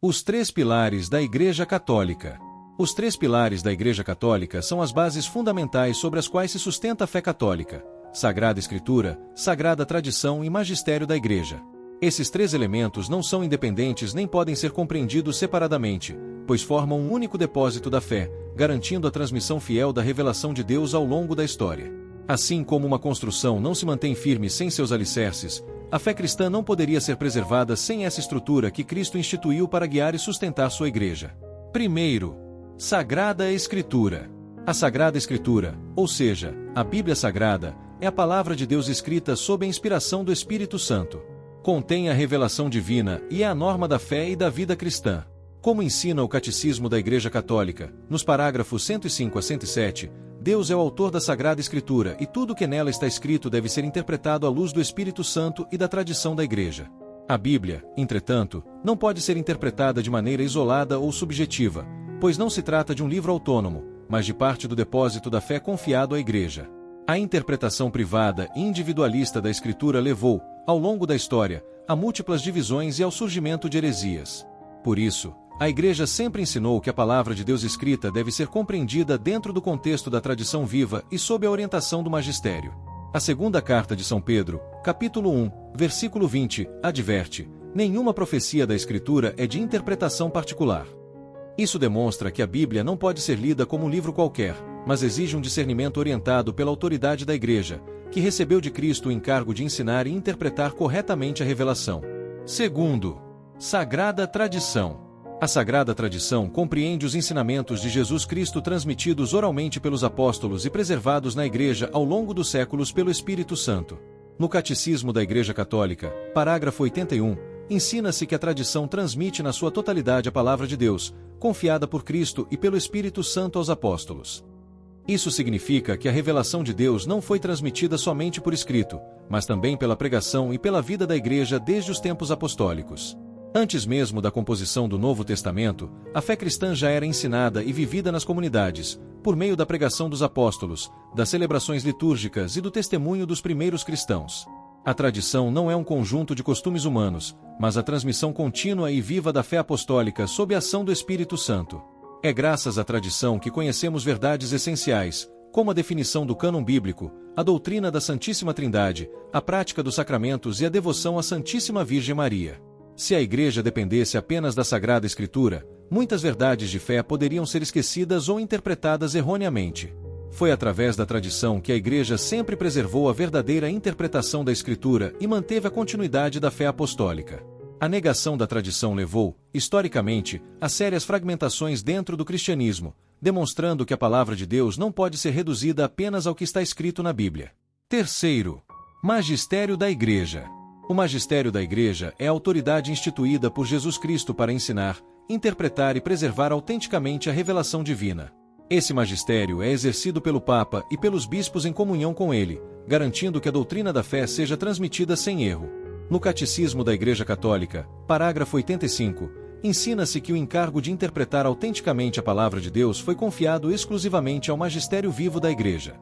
Os três pilares da Igreja Católica. Os três pilares da Igreja Católica são as bases fundamentais sobre as quais se sustenta a fé católica: Sagrada Escritura, Sagrada Tradição e Magistério da Igreja. Esses três elementos não são independentes nem podem ser compreendidos separadamente, pois formam um único depósito da fé, garantindo a transmissão fiel da revelação de Deus ao longo da história. Assim como uma construção não se mantém firme sem seus alicerces, a fé cristã não poderia ser preservada sem essa estrutura que Cristo instituiu para guiar e sustentar sua Igreja. Primeiro, Sagrada Escritura. A Sagrada Escritura, ou seja, a Bíblia Sagrada, é a palavra de Deus escrita sob a inspiração do Espírito Santo. Contém a revelação divina e é a norma da fé e da vida cristã. Como ensina o Catecismo da Igreja Católica, nos parágrafos 105 a 107, Deus é o autor da Sagrada Escritura e tudo que nela está escrito deve ser interpretado à luz do Espírito Santo e da tradição da Igreja. A Bíblia, entretanto, não pode ser interpretada de maneira isolada ou subjetiva, pois não se trata de um livro autônomo, mas de parte do depósito da fé confiado à Igreja. A interpretação privada e individualista da Escritura levou, ao longo da história, a múltiplas divisões e ao surgimento de heresias. Por isso, a Igreja sempre ensinou que a palavra de Deus escrita deve ser compreendida dentro do contexto da tradição viva e sob a orientação do magistério. A segunda carta de São Pedro, capítulo 1, versículo 20, adverte: nenhuma profecia da Escritura é de interpretação particular. Isso demonstra que a Bíblia não pode ser lida como um livro qualquer, mas exige um discernimento orientado pela autoridade da Igreja, que recebeu de Cristo o encargo de ensinar e interpretar corretamente a revelação. Segundo, Sagrada Tradição. A Sagrada Tradição compreende os ensinamentos de Jesus Cristo transmitidos oralmente pelos apóstolos e preservados na Igreja ao longo dos séculos pelo Espírito Santo. No Catecismo da Igreja Católica, parágrafo 81, ensina-se que a tradição transmite na sua totalidade a palavra de Deus, confiada por Cristo e pelo Espírito Santo aos apóstolos. Isso significa que a revelação de Deus não foi transmitida somente por escrito, mas também pela pregação e pela vida da Igreja desde os tempos apostólicos. Antes mesmo da composição do Novo Testamento, a fé cristã já era ensinada e vivida nas comunidades, por meio da pregação dos apóstolos, das celebrações litúrgicas e do testemunho dos primeiros cristãos. A tradição não é um conjunto de costumes humanos, mas a transmissão contínua e viva da fé apostólica sob a ação do Espírito Santo. É graças à tradição que conhecemos verdades essenciais, como a definição do cânon bíblico, a doutrina da Santíssima Trindade, a prática dos sacramentos e a devoção à Santíssima Virgem Maria. Se a Igreja dependesse apenas da Sagrada Escritura, muitas verdades de fé poderiam ser esquecidas ou interpretadas erroneamente. Foi através da tradição que a Igreja sempre preservou a verdadeira interpretação da Escritura e manteve a continuidade da fé apostólica. A negação da tradição levou, historicamente, a sérias fragmentações dentro do cristianismo, demonstrando que a palavra de Deus não pode ser reduzida apenas ao que está escrito na Bíblia. Terceiro, Magistério da Igreja. O magistério da Igreja é a autoridade instituída por Jesus Cristo para ensinar, interpretar e preservar autenticamente a revelação divina. Esse magistério é exercido pelo Papa e pelos bispos em comunhão com ele, garantindo que a doutrina da fé seja transmitida sem erro. No Catecismo da Igreja Católica, parágrafo 85, ensina-se que o encargo de interpretar autenticamente a palavra de Deus foi confiado exclusivamente ao magistério vivo da Igreja.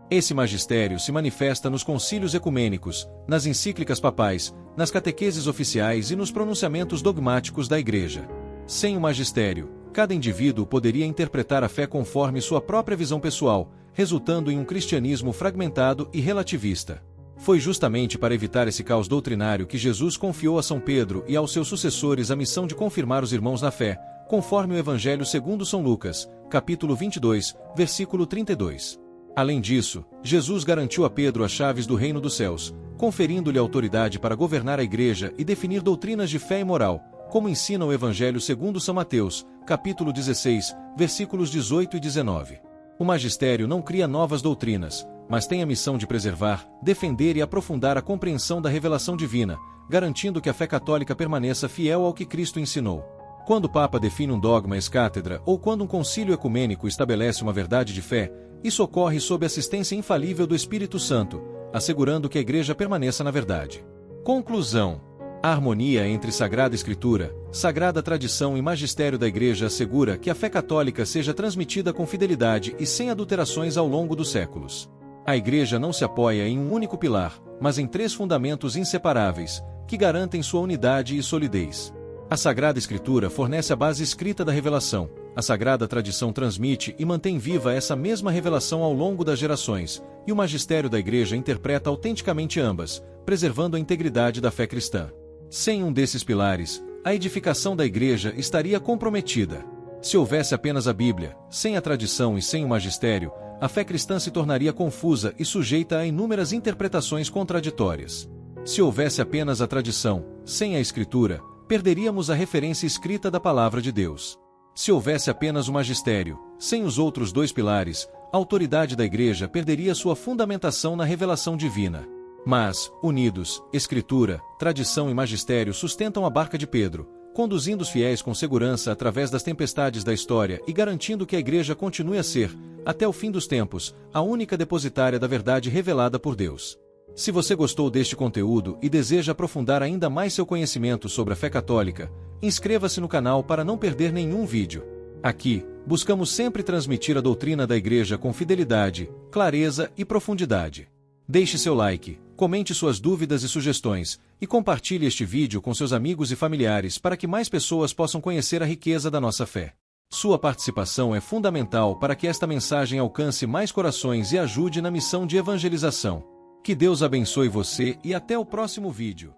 Esse magistério se manifesta nos concílios ecumênicos, nas encíclicas papais, nas catequeses oficiais e nos pronunciamentos dogmáticos da Igreja. Sem o magistério, cada indivíduo poderia interpretar a fé conforme sua própria visão pessoal, resultando em um cristianismo fragmentado e relativista. Foi justamente para evitar esse caos doutrinário que Jesus confiou a São Pedro e aos seus sucessores a missão de confirmar os irmãos na fé, conforme o Evangelho segundo São Lucas, capítulo 22, versículo 32. Além disso, Jesus garantiu a Pedro as chaves do reino dos céus, conferindo-lhe autoridade para governar a Igreja e definir doutrinas de fé e moral, como ensina o Evangelho segundo São Mateus, capítulo 16, versículos 18 e 19. O magistério não cria novas doutrinas, mas tem a missão de preservar, defender e aprofundar a compreensão da revelação divina, garantindo que a fé católica permaneça fiel ao que Cristo ensinou. Quando o Papa define um dogma ex-cátedra ou quando um concílio ecumênico estabelece uma verdade de fé, isso ocorre sob assistência infalível do Espírito Santo, assegurando que a Igreja permaneça na verdade. Conclusão: a harmonia entre Sagrada Escritura, Sagrada Tradição e Magistério da Igreja assegura que a fé católica seja transmitida com fidelidade e sem adulterações ao longo dos séculos. A Igreja não se apoia em um único pilar, mas em três fundamentos inseparáveis, que garantem sua unidade e solidez. A Sagrada Escritura fornece a base escrita da revelação. A Sagrada Tradição transmite e mantém viva essa mesma revelação ao longo das gerações, e o magistério da Igreja interpreta autenticamente ambas, preservando a integridade da fé cristã. Sem um desses pilares, a edificação da Igreja estaria comprometida. Se houvesse apenas a Bíblia, sem a tradição e sem o magistério, a fé cristã se tornaria confusa e sujeita a inúmeras interpretações contraditórias. Se houvesse apenas a tradição, sem a Escritura, perderíamos a referência escrita da Palavra de Deus. Se houvesse apenas o magistério, sem os outros dois pilares, a autoridade da Igreja perderia sua fundamentação na revelação divina. Mas, unidos, Escritura, tradição e magistério sustentam a barca de Pedro, conduzindo os fiéis com segurança através das tempestades da história e garantindo que a Igreja continue a ser, até o fim dos tempos, a única depositária da verdade revelada por Deus. Se você gostou deste conteúdo e deseja aprofundar ainda mais seu conhecimento sobre a fé católica, inscreva-se no canal para não perder nenhum vídeo. Aqui, buscamos sempre transmitir a doutrina da Igreja com fidelidade, clareza e profundidade. Deixe seu like, comente suas dúvidas e sugestões, e compartilhe este vídeo com seus amigos e familiares para que mais pessoas possam conhecer a riqueza da nossa fé. Sua participação é fundamental para que esta mensagem alcance mais corações e ajude na missão de evangelização. Que Deus abençoe você e até o próximo vídeo.